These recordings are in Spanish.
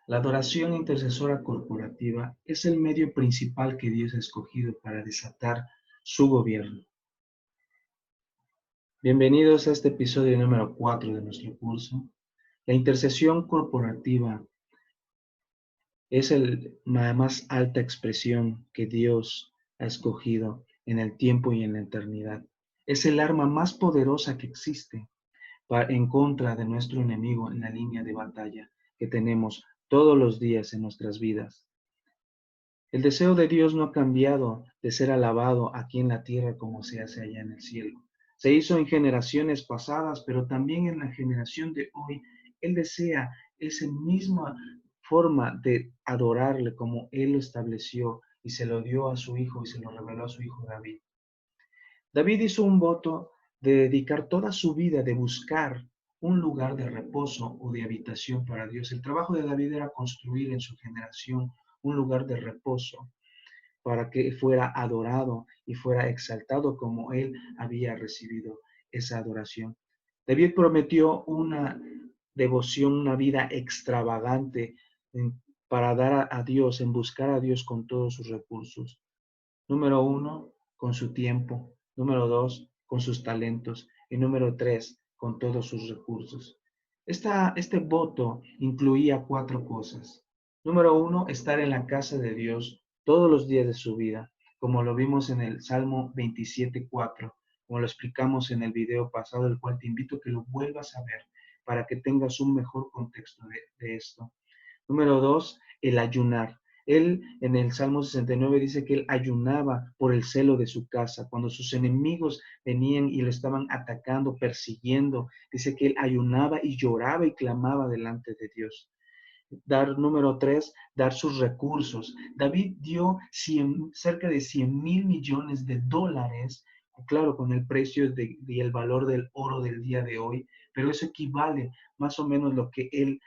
La adoración intercesora corporativa es el medio principal que Dios ha escogido para desatar su gobierno. Bienvenidos a este episodio número 4 de nuestro curso. La intercesión corporativa es la más alta expresión que Dios ha escogido en el tiempo y en la eternidad. Es el arma más poderosa que existe en contra de nuestro enemigo en la línea de batalla que tenemos todos los días en nuestras vidas. El deseo de Dios no ha cambiado de ser alabado aquí en la tierra como se hace allá en el cielo. Se hizo en generaciones pasadas, pero también en la generación de hoy. Él desea esa misma forma de adorarle como Él lo estableció y se lo dio a su hijo y se lo reveló a su hijo David. David hizo un voto de dedicar toda su vida, de buscar un lugar de reposo o de habitación para Dios. El trabajo de David era construir en su generación un lugar de reposo para que fuera adorado y fuera exaltado como él había recibido esa adoración. David prometió una devoción, una vida extravagante para dar a Dios, en buscar a Dios con todos sus recursos. Número 1, con su tiempo. Número 2, con sus talentos. Y número 3, con todos sus recursos. Este voto incluía 4 cosas. Número 1, estar en la casa de Dios todos los días de su vida, como lo vimos en el Salmo 27:4, como lo explicamos en el video pasado, el cual te invito a que lo vuelvas a ver para que tengas un mejor contexto de esto. Número 2, el ayunar. Él en el Salmo 69 dice que él ayunaba por el celo de su casa. Cuando sus enemigos venían y lo estaban atacando, persiguiendo, dice que él ayunaba y lloraba y clamaba delante de Dios. Número 3, dar sus recursos. David dio cerca de 100 millones de dólares, claro, con el precio y el valor del oro del día de hoy, pero eso equivale más o menos lo que él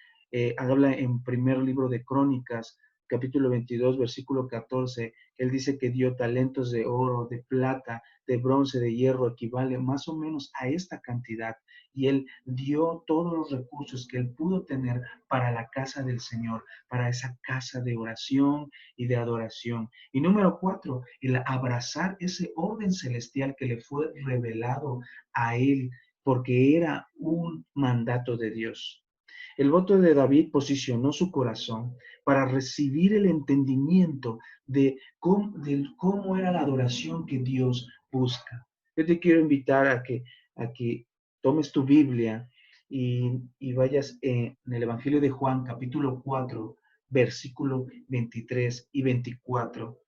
habla en primer libro de Crónicas, capítulo 22, versículo 14. Él dice que dio talentos de oro, de plata, de bronce, de hierro, equivale más o menos a esta cantidad. Y él dio todos los recursos que él pudo tener para la casa del Señor, para esa casa de oración y de adoración. Y número 4, el abrazar ese orden celestial que le fue revelado a él, porque era un mandato de Dios. El voto de David posicionó su corazón para recibir el entendimiento de cómo era la adoración que Dios busca. Yo te quiero invitar a que tomes tu Biblia y vayas en el Evangelio de Juan, capítulo 4, versículo 23 y 24.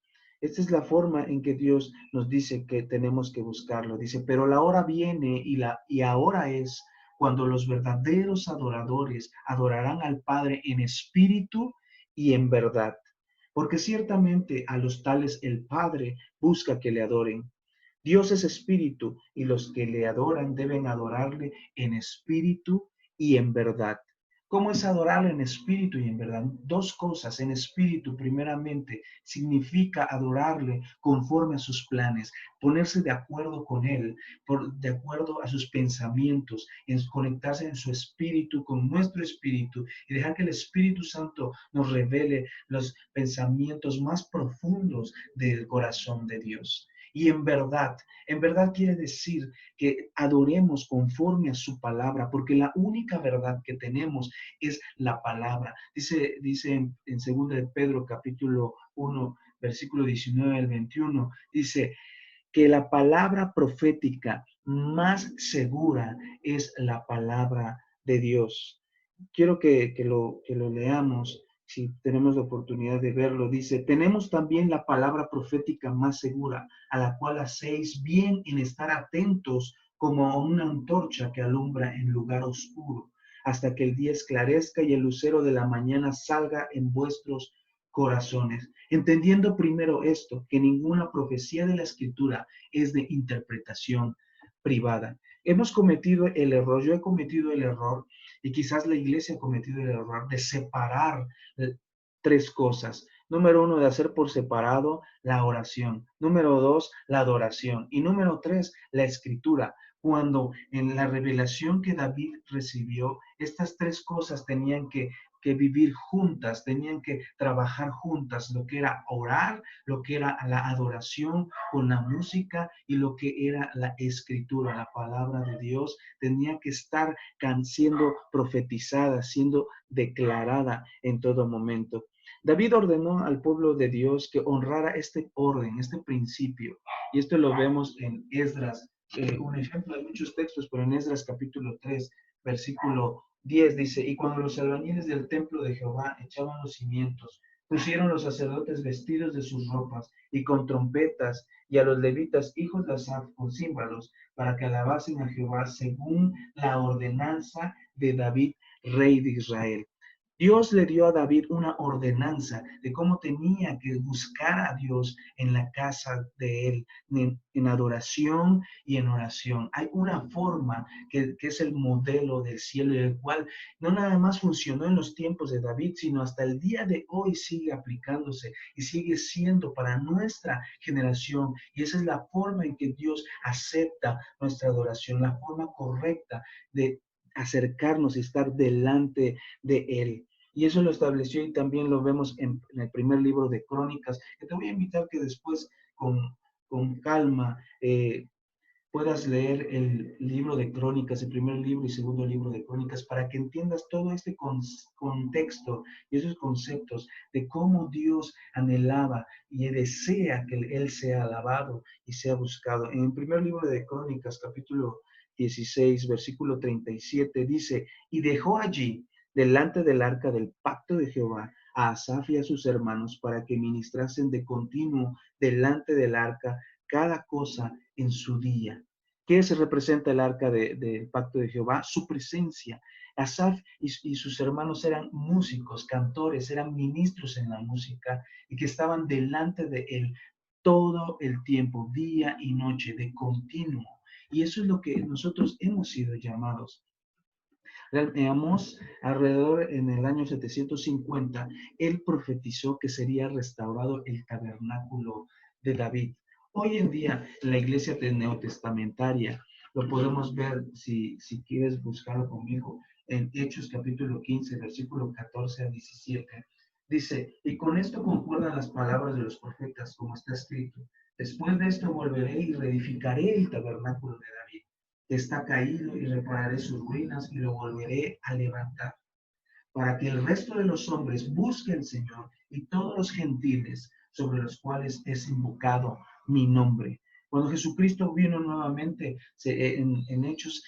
Esta es la forma en que Dios nos dice que tenemos que buscarlo. Dice, pero la hora viene y ahora es cuando los verdaderos adoradores adorarán al Padre en espíritu y en verdad. Porque ciertamente a los tales el Padre busca que le adoren. Dios es espíritu y los que le adoran deben adorarle en espíritu y en verdad. ¿Cómo es adorarle en espíritu y en verdad? Dos cosas. En espíritu, primeramente, significa adorarle conforme a sus planes, ponerse de acuerdo con él, de acuerdo a sus pensamientos, conectarse en su espíritu con nuestro espíritu y dejar que el Espíritu Santo nos revele los pensamientos más profundos del corazón de Dios. Y en verdad quiere decir que adoremos conforme a su palabra, porque la única verdad que tenemos es la palabra. Dice en 2 de Pedro capítulo 1, versículo 19 al 21, dice que la palabra profética más segura es la palabra de Dios. Quiero que lo leamos, si tenemos la oportunidad de verlo. Dice, tenemos también la palabra profética más segura, a la cual hacéis bien en estar atentos como a una antorcha que alumbra en lugar oscuro, hasta que el día esclarezca y el lucero de la mañana salga en vuestros corazones. Entendiendo primero esto, que ninguna profecía de la Escritura es de interpretación privada. Hemos cometido el error, yo he cometido el error y quizás la iglesia ha cometido el error de separar tres cosas. Número 1, de hacer por separado la oración. Número 2, la adoración. Y número 3, la escritura. Cuando en la revelación que David recibió, Estas tres cosas tenían que vivir juntas, tenían que trabajar juntas, lo que era orar, lo que era la adoración con la música y lo que era la escritura, la palabra de Dios, tenía que estar siendo profetizada, siendo declarada en todo momento. David ordenó al pueblo de Dios que honrara este orden, este principio, y esto lo vemos en Esdras. Un ejemplo, hay muchos textos, pero en Esdras capítulo 3, versículo 10 dice, y cuando los albañiles del templo de Jehová echaban los cimientos, pusieron los sacerdotes vestidos de sus ropas y con trompetas, y a los levitas, hijos de Asaf, con címbalos, para que alabasen a Jehová según la ordenanza de David, rey de Israel. Dios le dio a David una ordenanza de cómo tenía que buscar a Dios en la casa de él, en adoración y en oración. Hay una forma que es el modelo del cielo, y el cual no nada más funcionó en los tiempos de David, sino hasta el día de hoy sigue aplicándose y sigue siendo para nuestra generación. Y esa es la forma en que Dios acepta nuestra adoración, la forma correcta de acercarnos y estar delante de Él. Y eso lo estableció y también lo vemos en el primer libro de Crónicas, que te voy a invitar que después con calma puedas leer el libro de Crónicas, el primer libro y segundo libro de Crónicas, para que entiendas todo este contexto y esos conceptos de cómo Dios anhelaba y desea que Él sea alabado y sea buscado. En el primer libro de Crónicas, capítulo 16, versículo 37, dice, y dejó allí, delante del arca del pacto de Jehová, a Asaf y a sus hermanos para que ministrasen de continuo delante del arca cada cosa en su día. ¿Qué se representa el arca del pacto de Jehová? Su presencia. Asaf y sus hermanos eran músicos, cantores, eran ministros en la música y que estaban delante de él todo el tiempo, día y noche, de continuo. Y eso es lo que nosotros hemos sido llamados. Amós, alrededor en el año 750, él profetizó que sería restaurado el tabernáculo de David. Hoy en día, en la iglesia neotestamentaria, lo podemos ver, si quieres buscarlo conmigo, en Hechos capítulo 15, versículo 14 a 17. Dice, y con esto concuerdan las palabras de los profetas, como está escrito. Después de esto volveré y reedificaré el tabernáculo de David que está caído y repararé sus ruinas y lo volveré a levantar, para que el resto de los hombres busque al Señor y todos los gentiles sobre los cuales es invocado mi nombre. Cuando Jesucristo vino nuevamente en Hechos,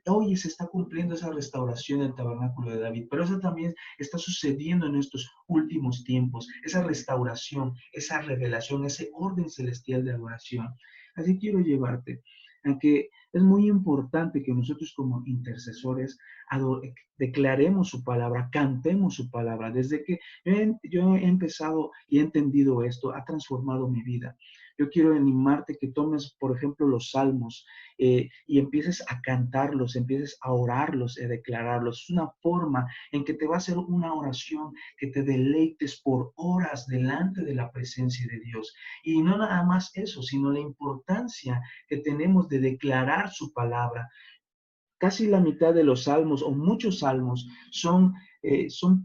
hoy se está cumpliendo esa restauración del tabernáculo de David, pero eso también está sucediendo en estos últimos tiempos, esa restauración, esa revelación, ese orden celestial de adoración. Así quiero llevarte a que es muy importante que nosotros como intercesores declaremos su palabra, cantemos su palabra. Desde que yo he empezado y he entendido esto, ha transformado mi vida. Yo quiero animarte que tomes, por ejemplo, los salmos y empieces a cantarlos, empieces a orarlos, a declararlos. Es una forma en que te va a hacer una oración que te deleites por horas delante de la presencia de Dios. Y no nada más eso, sino la importancia que tenemos de declarar su palabra. Casi la mitad de los salmos o muchos salmos son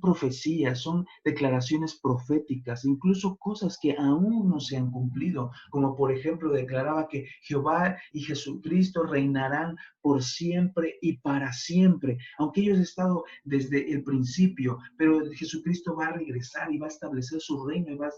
profecías, son declaraciones proféticas, incluso cosas que aún no se han cumplido, como por ejemplo declaraba que Jehová y Jesucristo reinarán por siempre y para siempre, aunque ellos han estado desde el principio, pero Jesucristo va a regresar y va a establecer su reino y va a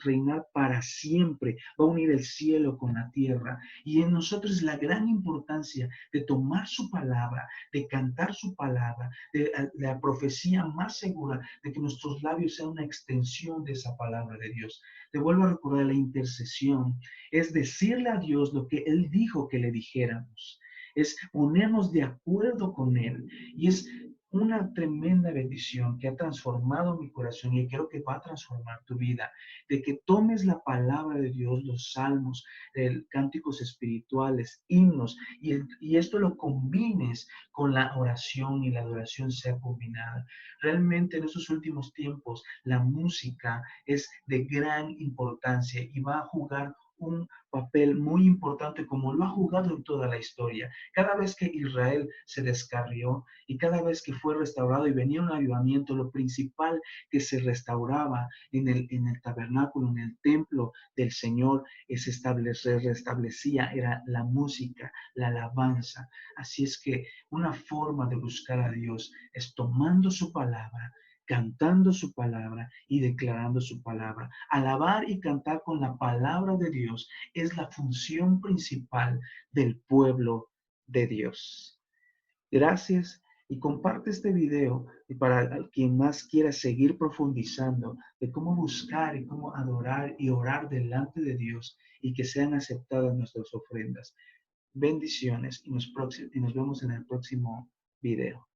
reinar para siempre, va a unir el cielo con la tierra. Y en nosotros la gran importancia de tomar su palabra, de cantar su palabra, de la profecía más segura de que nuestros labios sean una extensión de esa palabra de Dios. Te vuelvo a recordar, la intercesión es decirle a Dios lo que Él dijo que le dijéramos. Es ponernos de acuerdo con Él. Y es una tremenda bendición que ha transformado mi corazón y creo que va a transformar tu vida, de que tomes la palabra de Dios, los salmos, cánticos espirituales, himnos, y esto lo combines con la oración y la adoración sea combinada. Realmente en estos últimos tiempos la música es de gran importancia y va a jugar un papel muy importante como lo ha jugado en toda la historia. Cada vez que Israel se descarrió y cada vez que fue restaurado y venía un avivamiento, lo principal que se restauraba en el tabernáculo, en el templo del Señor, se restablecía, era la música, la alabanza. Así es que una forma de buscar a Dios es tomando su palabra, cantando su palabra y declarando su palabra. Alabar y cantar con la palabra de Dios es la función principal del pueblo de Dios. Gracias y comparte este video y para quien más quiera seguir profundizando de cómo buscar y cómo adorar y orar delante de Dios y que sean aceptadas nuestras ofrendas. Bendiciones y nos vemos en el próximo video.